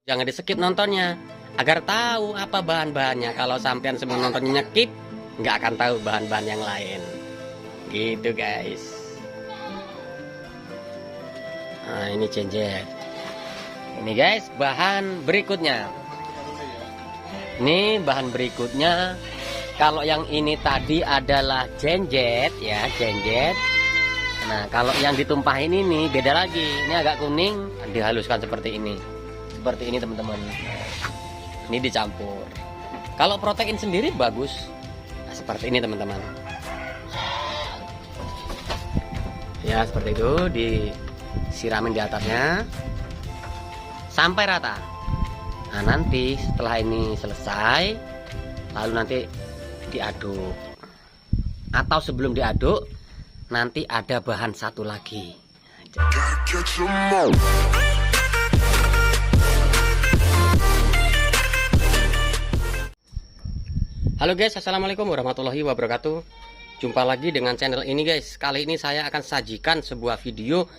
Jangan di skip nontonnya agar tahu apa bahan-bahannya. Kalau sampean semua nontonnya skip, nggak akan tahu bahan-bahan yang lain. Gitu guys. Nah ini cenjet. Ini guys bahan berikutnya. Ini bahan berikutnya. Kalau yang ini tadi adalah cenjet ya, cenjet. Nah kalau yang ditumpahin ini beda lagi. Ini agak kuning, dihaluskan seperti ini. Seperti ini teman-teman. Ini dicampur. Kalau protein sendiri bagus. Nah, seperti ini teman-teman. Ya seperti itu, disiramin di atasnya sampai rata. Nah nanti setelah ini selesai, lalu nanti diaduk. Atau sebelum diaduk, nanti ada bahan satu lagi. Halo guys, assalamualaikum warahmatullahi wabarakatuh. Jumpa lagi dengan channel ini guys. Kali ini saya akan sajikan sebuah video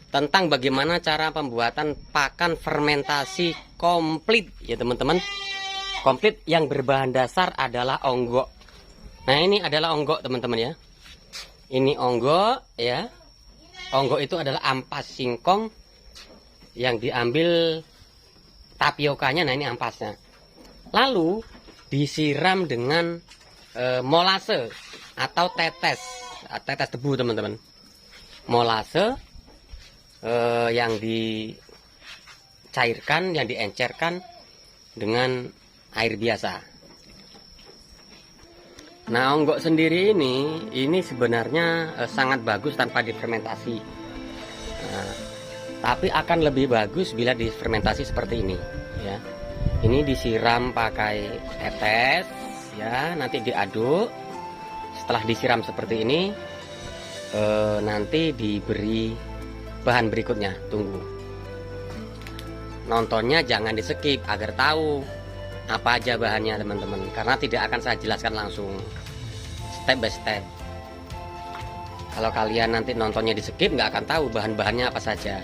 tentang bagaimana cara pembuatan pakan fermentasi komplit ya teman-teman. Komplit yang berbahan dasar adalah onggok. Nah ini adalah onggok teman-teman ya. Ini onggok ya. Onggok itu adalah ampas singkong yang diambil tapiokanya. Nah ini ampasnya. Lalu disiram dengan molase atau tetes tebu teman-teman. Molase yang dicairkan, yang diencerkan dengan air biasa. Nah onggok sendiri ini sebenarnya sangat bagus tanpa difermentasi. Nah, tapi akan lebih bagus bila difermentasi seperti ini ya. Ini disiram pakai tetes ya, nanti diaduk. Setelah disiram seperti ini nanti diberi bahan berikutnya. Tunggu, nontonnya jangan di skip agar tahu apa aja bahannya teman-teman, karena tidak akan saya jelaskan langsung step by step. Kalau kalian nanti nontonnya di skip nggak akan tahu bahan-bahannya apa saja.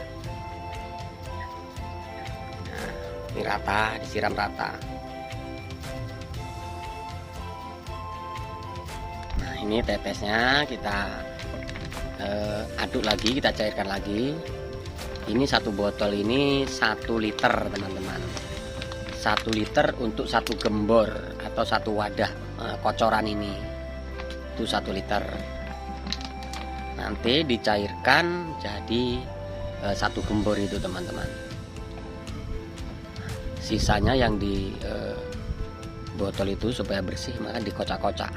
Ini rata, disiram rata. Nah ini tetesnya kita aduk lagi, kita cairkan lagi. Ini satu botol ini 1 liter teman-teman. 1 liter untuk 1 gembor atau 1 wadah kocoran ini. Itu 1 liter. Nanti dicairkan jadi 1 gembor itu teman-teman. Sisanya yang di botol itu supaya bersih maka dikocak-kocak.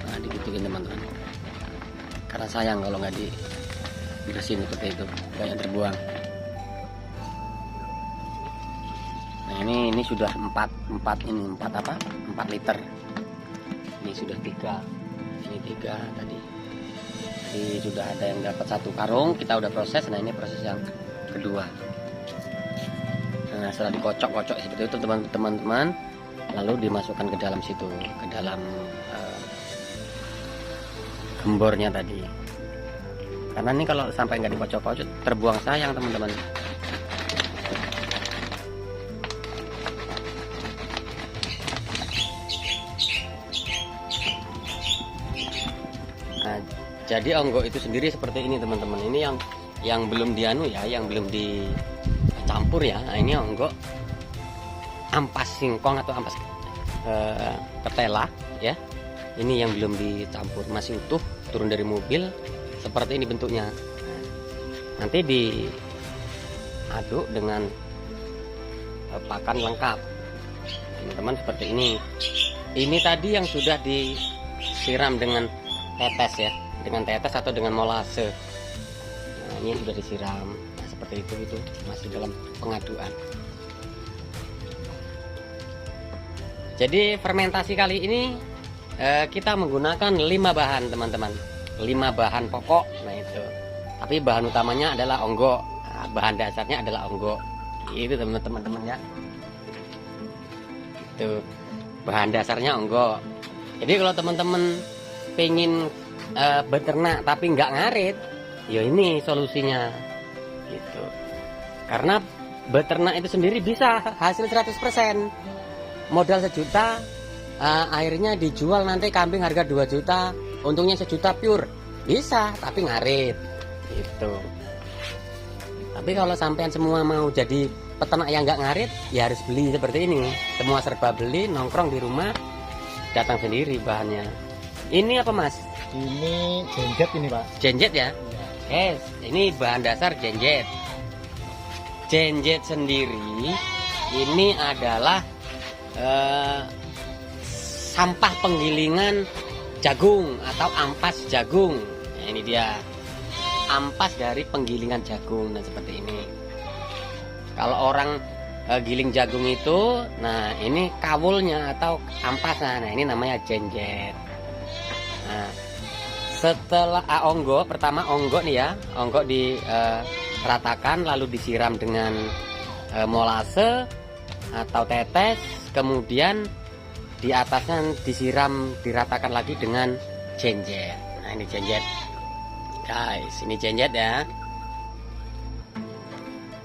Nah digituin teman-teman, karena sayang kalau nggak dibersihin seperti itu, banyak terbuang. Nah ini sudah 4 liter. Ini sudah 3, ini 3 tadi. Jadi sudah ada yang dapat 1 karung, kita udah proses. Nah ini proses yang kedua. Nah setelah dikocok-kocok seperti itu teman-teman, lalu dimasukkan ke dalam situ, ke dalam gembornya tadi. Karena ini kalau sampai nggak dikocok-kocok terbuang sayang teman-teman. Nah jadi onggok itu sendiri seperti ini teman-teman. Ini yang belum dianu ya, yang belum dicampur ya. Nah ini onggok ampas singkong atau ampas ketela ya. Ini yang belum dicampur, masih utuh, turun dari mobil. Seperti ini bentuknya. Nanti diaduk dengan pakan lengkap teman-teman, seperti ini. Ini tadi yang sudah disiram dengan tetes ya, dengan tetes atau dengan molase. Nah ini sudah disiram. Nah seperti itu masih dalam pengaduan. Jadi fermentasi kali ini kita menggunakan 5 bahan teman-teman, 5 bahan pokok. Nah itu, tapi bahan utamanya adalah onggok. Nah, bahan dasarnya adalah onggok. Itu teman-teman ya. Itu bahan dasarnya onggok. Jadi kalau teman-teman pengen beternak tapi nggak ngarit, ya ini solusinya. Gitu. Karena beternak itu sendiri bisa hasil 100%. Modal 1 juta, akhirnya dijual nanti kambing harga 2 juta, untungnya 1 juta pure. Bisa, tapi ngarit gitu. Tapi kalau sampean semua mau jadi peternak yang nggak ngarit, ya harus beli seperti ini. Semua serba beli, nongkrong di rumah, datang sendiri bahannya. Ini apa Mas? Ini genjet ini Pak. Genjet ya? Yes, ini bahan dasar genjet. Genjet sendiri ini adalah sampah penggilingan jagung atau ampas jagung. Nah, ini dia ampas dari penggilingan jagung. Nah seperti ini. Kalau orang giling jagung itu, nah ini kawulnya atau ampasnya. Nah ini namanya genjet. Nah, setelah onggo, pertama onggo nih ya, onggo diratakan lalu disiram dengan molase atau tetes, kemudian di atasnya disiram diratakan lagi dengan genjet. Nah ini genjet guys, ini genjet ya,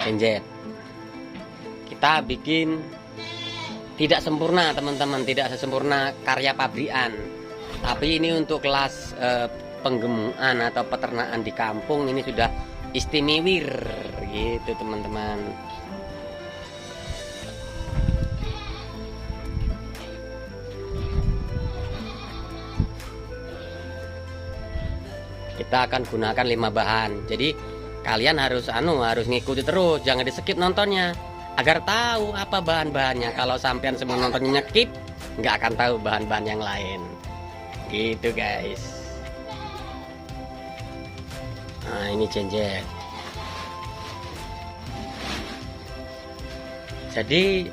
genjet. Kita bikin tidak sempurna teman-teman, tidak sesempurna karya pabrikan, tapi ini untuk kelas penggemukan atau peternakan di kampung ini sudah istimewir gitu teman-teman. Kita akan gunakan 5 bahan. Jadi kalian harus ngikuti terus, jangan di skip nontonnya agar tahu apa bahan-bahannya. Kalau sampean semua nontonnya skip, nggak akan tahu bahan-bahan yang lain. Gitu guys. Nah ini genjet. Jadi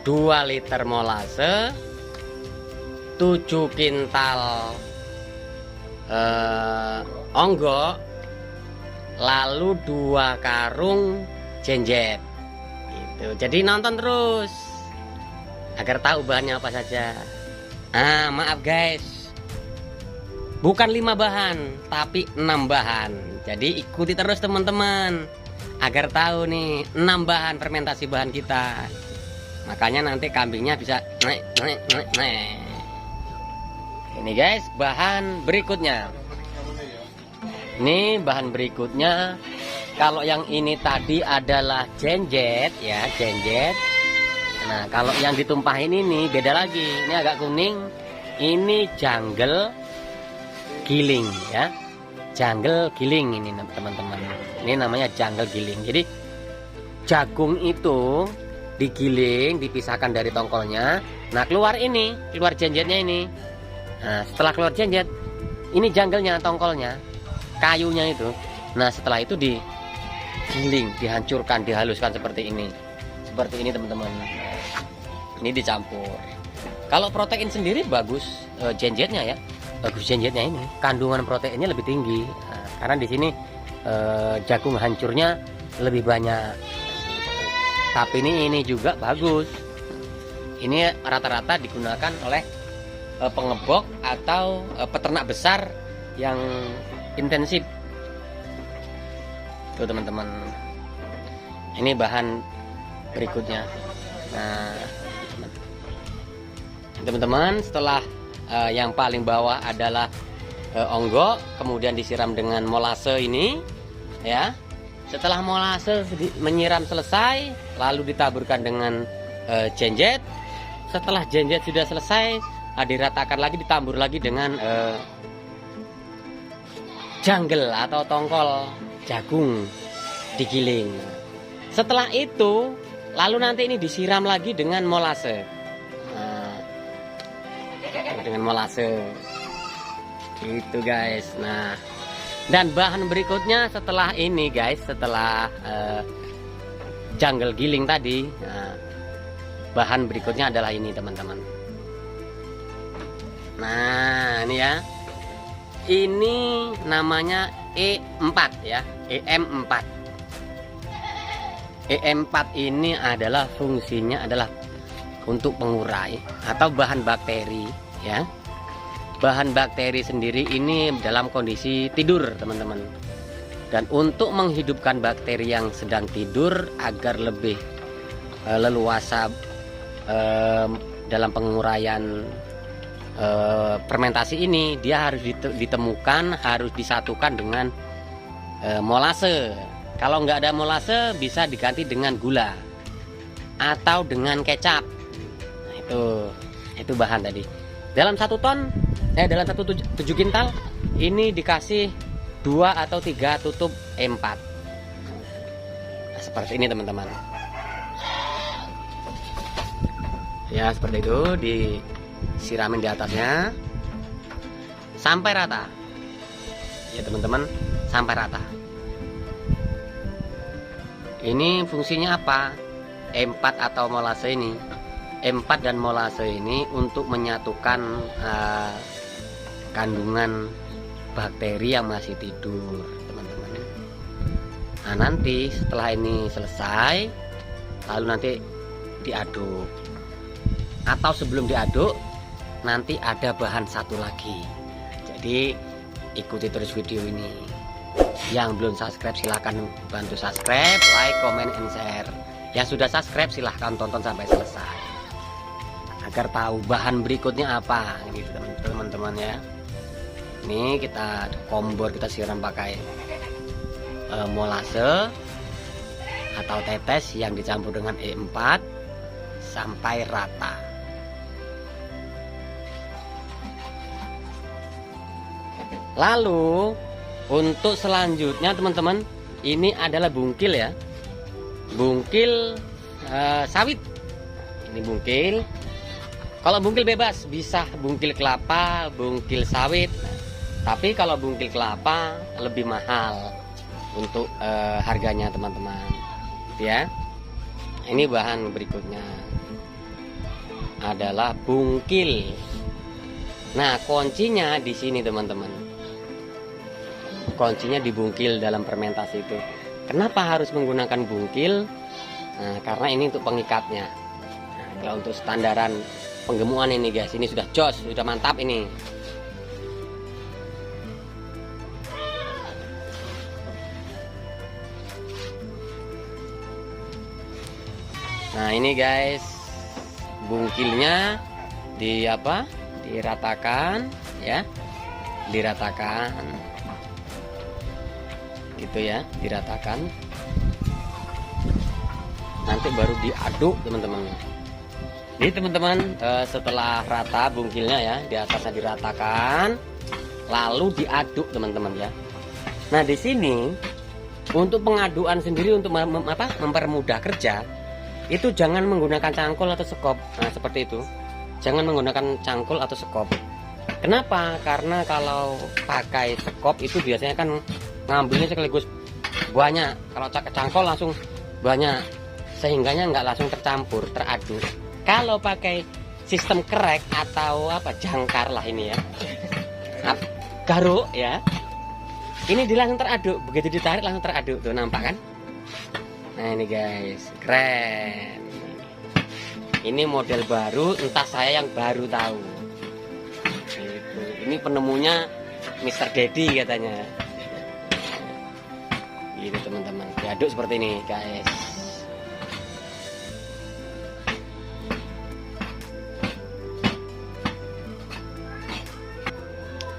2 liter molase, 7 kintal onggo, lalu 2 karung genjet gitu. Jadi nonton terus agar tahu bahannya apa saja. Maaf guys, bukan 5 bahan tapi 6 bahan. Jadi ikuti terus teman-teman agar tahu nih 6 bahan fermentasi bahan kita. Makanya nanti kambingnya bisa naik. Ini guys bahan berikutnya. Ini bahan berikutnya. Kalau yang ini tadi adalah genjet ya, genjet. Nah kalau yang ditumpahin ini beda lagi. Ini agak kuning. Ini jungle giling ya, jungle giling ini teman-teman. Ini namanya jungle giling. Jadi jagung itu digiling, dipisahkan dari tongkolnya. Nah keluar genjetnya ini. Nah setelah keluar genjet, ini jungle-nya, tongkolnya, kayunya itu. Nah setelah itu digiling, dihancurkan, dihaluskan seperti ini teman-teman. Ini dicampur. Kalau protein sendiri bagus genjetnya ya, bagus genjetnya ini. Kandungan proteinnya lebih tinggi. Nah, karena di sini jagung hancurnya lebih banyak. Tapi ini juga bagus. Ini rata-rata digunakan oleh pengebok atau peternak besar yang intensif. Tuh teman-teman. Ini bahan berikutnya. Nah, teman-teman, setelah yang paling bawah adalah onggo, kemudian disiram dengan molase ini, ya. Setelah molase menyiram selesai, lalu ditaburkan dengan genjet. Setelah genjet sudah selesai, diratakan lagi, ditambur lagi dengan jungle atau tongkol jagung digiling. Setelah itu lalu nanti ini disiram lagi dengan molase. Dengan molase gitu guys. Nah dan bahan berikutnya setelah ini guys, setelah jungle giling tadi, bahan berikutnya adalah ini teman-teman. Nah ini ya, ini namanya E4 ya, EM4. EM4 ini adalah fungsinya adalah untuk pengurai atau bahan bakteri ya. Bahan bakteri sendiri ini dalam kondisi tidur teman-teman. Dan untuk menghidupkan bakteri yang sedang tidur agar lebih leluasa dalam penguraian fermentasi ini, dia harus ditemukan, harus disatukan dengan molase. Kalau nggak ada molase bisa diganti dengan gula atau dengan kecap. Nah, itu bahan tadi. Dalam 1 ton, dalam 7 kintal ini dikasih 2 atau 3 tutup E4. Nah, seperti ini teman-teman. Ya seperti itu, disiramin di atasnya sampai rata. Ya teman-teman, sampai rata. Ini fungsinya apa? E4 atau molase ini, E4 dan molase ini untuk menyatukan kandungan bakteri yang masih tidur, teman-teman. Nah, nanti setelah ini selesai, lalu nanti diaduk. Atau sebelum diaduk, nanti ada bahan satu lagi. Jadi ikuti terus video ini. Yang belum subscribe silahkan bantu subscribe, like, comment, and share. Yang sudah subscribe silahkan tonton sampai selesai agar tahu bahan berikutnya apa, gitu teman-teman ya. Ini kita kompor, kita siram pakai molase atau tetes yang dicampur dengan E4 sampai rata. Lalu untuk selanjutnya teman-teman, ini adalah bungkil ya, bungkil sawit. Ini bungkil. Kalau bungkil bebas bisa bungkil kelapa, bungkil sawit. Tapi kalau bungkil kelapa lebih mahal untuk harganya teman-teman, ya. Ini bahan berikutnya adalah bungkil. Nah, kuncinya di sini teman-teman. Kuncinya di bungkil dalam fermentasi itu. Kenapa harus menggunakan bungkil? Nah, karena ini untuk pengikatnya. Nah, kalau untuk standaran penggemukan ini guys, ini sudah jos, sudah mantap ini. Nah ini guys, bungkilnya diratakan ya, diratakan gitu ya, diratakan. Nanti baru diaduk teman-teman. Jadi teman-teman, setelah rata bungkilnya ya, di atasnya diratakan, lalu diaduk teman-teman ya. Nah di sini untuk pengaduan sendiri, untuk mempermudah kerja, itu jangan menggunakan cangkul atau sekop. Nah seperti itu, jangan menggunakan cangkul atau sekop. Kenapa? Karena kalau pakai sekop itu biasanya kan ngambilnya sekaligus banyak. Kalau cangkul langsung banyak, sehingganya nggak langsung tercampur, teraduk. Kalau pakai sistem kerek atau jangkar lah ini ya, garuk ya, ini langsung teraduk. Begitu ditarik langsung teraduk tuh, nampak kan? Nah ini guys, keren. Ini model baru, entah saya yang baru tahu. Gitu. Ini penemunya Mr. Daddy katanya. Gitu teman-teman, diaduk seperti ini guys.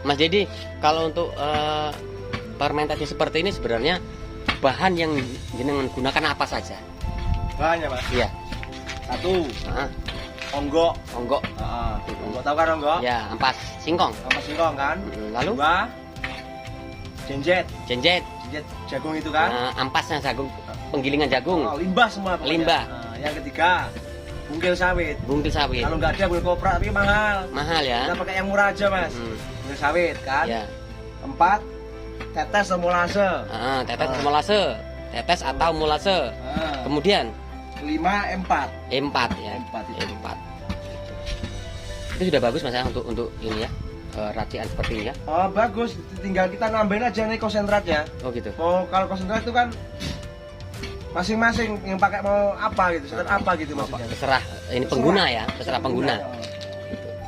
Mas Dedi, kalau untuk fermentasi seperti ini sebenarnya bahan yang jenengan gunakan apa saja? Bahannya mas? Iya. 1, onggok. Onggok. Onggok, tahu kan onggok? Ya, ampas singkong. Ampas singkong kan? Lalu? 2, jenjet. Jenjet. Jenjet jagung itu kan? Ampasnya jagung, penggilingan jagung. Limbah semua pokoknya. Limbah. Yang ketiga, bungkil sawit. Bungkil sawit. Kalau nggak ada bungkil kopra tapi mahal. Mahal ya? Kita pakai yang murah aja mas. Bungkil sawit kan? Ya. 4, tetes atau molase. Tetes atau molase. Tetes atau molase. Kemudian 5, E4. E4 ya. E4. Itu sudah bagus mas ya untuk ini ya, racian seperti ini ya. Oh bagus, tinggal kita nambahin aja nih konsentratnya. Oh gitu. Oh kalau konsentrat itu kan masing-masing yang pakai mau apa gitu, apa gitu maksudnya. Terserah ini pengguna ya, terserah pengguna.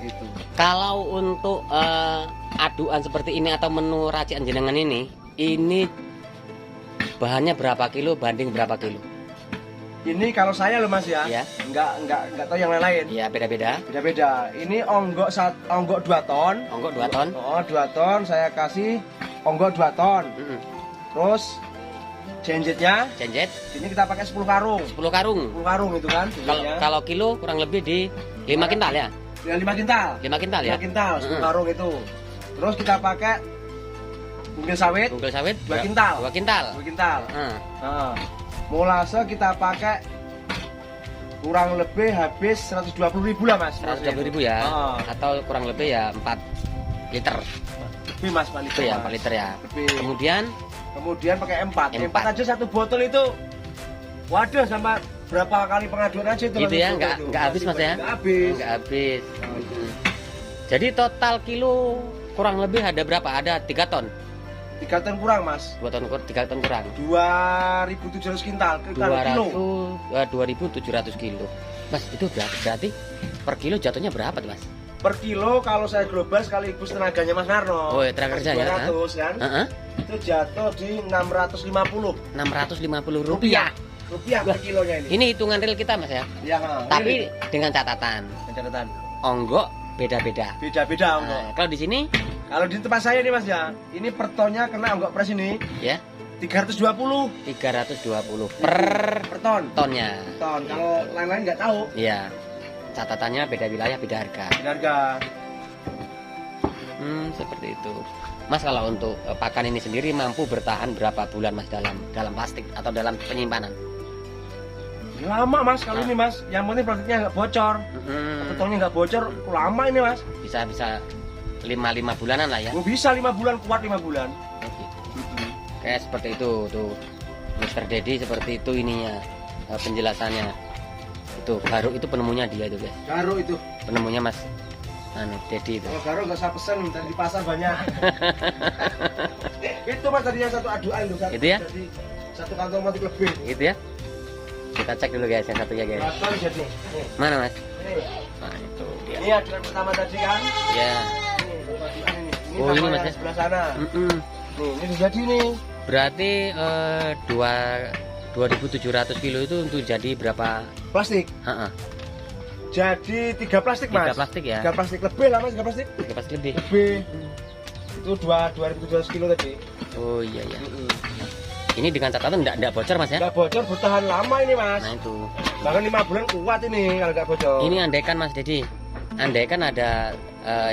Gitu. Kalau untuk aduan seperti ini atau menu racian jenengan ini bahannya berapa kilo banding berapa kilo? Ini kalau saya loh Mas ya. Ya. Enggak tahu yang lain-lain. Iya, beda-beda. Beda-beda. Ini onggok 2 ton. Onggok 2 ton. Oh, 2 ton saya kasih onggok 2 ton. Terus jenjetnya, Jenjet ini kita pakai 10 karung. 10 karung. 10 karung itu kan. Kalau kilo kurang lebih di 5 kintal ya? Ya 5 kintal. 5 kintal ya? 5 kintal 10 karung itu. Terus kita pakai bungkil sawit. Bungkil sawit 2 kintal. 2 kintal. 2 kintal. Nah, Molase kita pakai kurang lebih habis 120.000 lah Mas. 120.000 ya. Atau kurang lebih ya 4 liter. Lebih Mas, 4 liter. Itu ya, Mas. 4 liter ya. Lebih. Kemudian pakai 4. 4 4. aja satu botol itu. Waduh, sama berapa kali pengaduan aja itu. Gitu ya, nggak habis Mas ya? Nggak habis. Nggak habis. Jadi total kilo kurang lebih ada berapa? Ada 3 ton. 3 ton kurang Mas. 3 ton kurang. 2.700 kintal kilo. 2.700 kilo. Mas, itu berarti per kilo jatuhnya berapa tuh Mas? Per kilo kalau saya global sekaligus tenaganya Mas Narno. Oh, ya, tenaga kerja ya. 200 kan. Itu jatuh di 650. 650 rupiah. Rupiah per kilonya ini. Ini hitungan real kita Mas ya. Ya, Tapi dengan catatan. Onggok beda-beda. Beda-beda onggok. Nah, kalau di sini, kalau di tempat saya nih Mas ya, ini per tonnya kena onggok pres ini ya 320 per ton. tonnya. Ton. Kalau lain-lain nggak tahu. Iya. Catatannya beda wilayah, beda harga. Beda harga. Seperti itu. Mas, kalau untuk pakan ini sendiri mampu bertahan berapa bulan Mas dalam plastik atau dalam penyimpanan? Lama Mas kalau ini Mas. Yang penting plastiknya nggak bocor. Atau tongnya nggak bocor, lama ini Mas. Bisa 5 bulanan lah ya. Bisa 5 bulan, kuat 5 bulan. Kayak seperti itu tuh. Mr. Dedi seperti itu ininya penjelasannya. Itu garuk itu penemunya dia itu guys. Garuk itu penemunya Mas Dedi itu. Kalau garuk nggak usah pesen, dari di pasar banyak. Itu Mas tadi yang satu aduan itu kan. Itu ya? Jadi satu kantong mati lebih. Itu ya. Kita cek dulu guys yang satunya guys. Berapa jadi? Mana Mas? Nih. Nah itu dia. Ini aduan pertama tadi kan. Ya. Ini Oh, ini Mas ya? sebelah sana. Nih, ini jadi nih. Berarti 2.700 kilo itu untuk jadi berapa? Plastik. Jadi 3 plastik Mas. 3 plastik ya. 3 plastik lebih lah Mas, 3 plastik. 3 plastik lebih. Lebih. Itu 2.700 kilo tadi. Oh iya ya. Ini dengan catatan enggak bocor Mas ya? Enggak bocor, bertahan lama ini Mas. Nah itu. Bahkan 5 bulan kuat ini kalau enggak bocor. Ini andaikan Mas Dedi, andaikan ada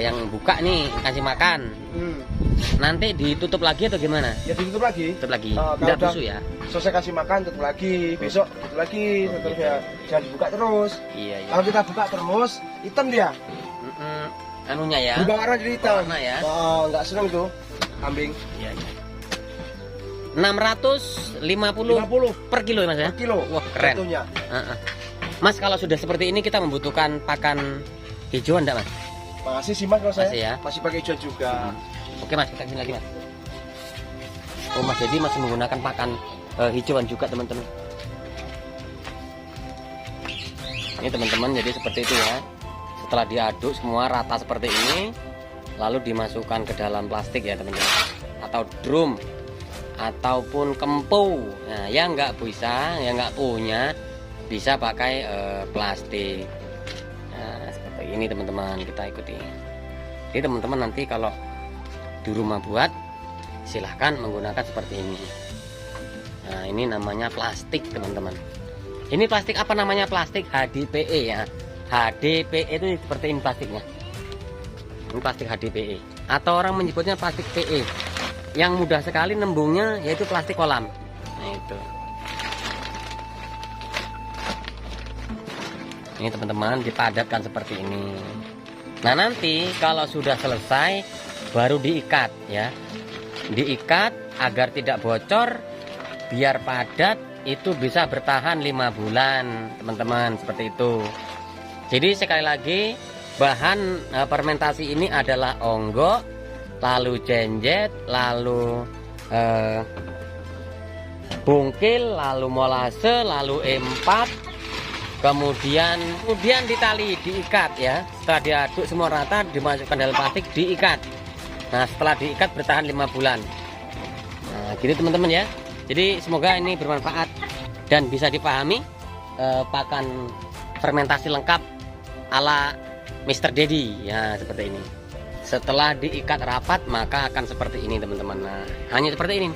yang buka nih kasih makan, nanti ditutup lagi atau gimana? Ya ditutup lagi. Tutup lagi. Kalau Enggak udah busuk ya? Selesai kasih makan tutup lagi, besok tutup lagi, seterusnya. Jangan dibuka terus. Iya iya. Kalau kita buka terus, hitam dia. Anunya ya. Berubah warna jadi hitam. Warna ya. Oh, enggak seneng tuh kambing. Iya iya. 650 per kilo Mas ya? Per kilo. Wah keren. Satunya. Mas, kalau sudah seperti ini kita membutuhkan pakan hijauan enggak Mas? Masih sih Mas kalau saya. Masih ya? Masih pakai hijau juga. Oke Mas, kita sini lagi Mas. Oh Mas Dedi masih menggunakan pakan hijauan juga teman-teman. Ini teman-teman, jadi seperti itu ya. Setelah diaduk semua rata seperti ini, lalu dimasukkan ke dalam plastik ya teman-teman, atau drum ataupun kempu. Nah yang nggak bisa, yang nggak punya, bisa pakai plastik. Nah seperti ini teman-teman, kita ikuti. Jadi teman-teman nanti kalau di rumah buat, silahkan menggunakan seperti ini. Nah ini namanya plastik teman-teman. Ini plastik apa namanya? Plastik HDPE ya. HDPE itu seperti ini plastiknya. Ini plastik HDPE. Atau orang menyebutnya plastik PE. Yang mudah sekali nembungnya yaitu plastik kolam. Nah itu. Ini teman-teman dipadatkan seperti ini. Nah nanti kalau sudah selesai baru diikat ya. Diikat agar tidak bocor, biar padat, itu bisa bertahan 5 bulan teman-teman, seperti itu. Jadi sekali lagi, bahan fermentasi ini adalah onggok, lalu jenjet, lalu bungkil, lalu molase, lalu empat, kemudian ditali, diikat ya. Setelah diaduk semua rata, dimasukkan dalam plastik, diikat. Nah setelah diikat bertahan 5 bulan. Nah gitu teman-teman ya. Jadi semoga ini bermanfaat dan bisa dipahami pakan fermentasi lengkap ala Mr. Dedi ya, seperti ini. Setelah diikat rapat maka akan seperti ini teman-teman. Nah, hanya seperti ini.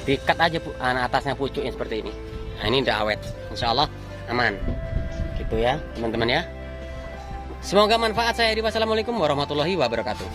Diikat aja atasnya pucuknya seperti ini. Nah, ini udah awet. Insya Allah aman. Gitu ya teman-teman ya. Semoga manfaat. Saya Edi. Wassalamualaikum warahmatullahi wabarakatuh.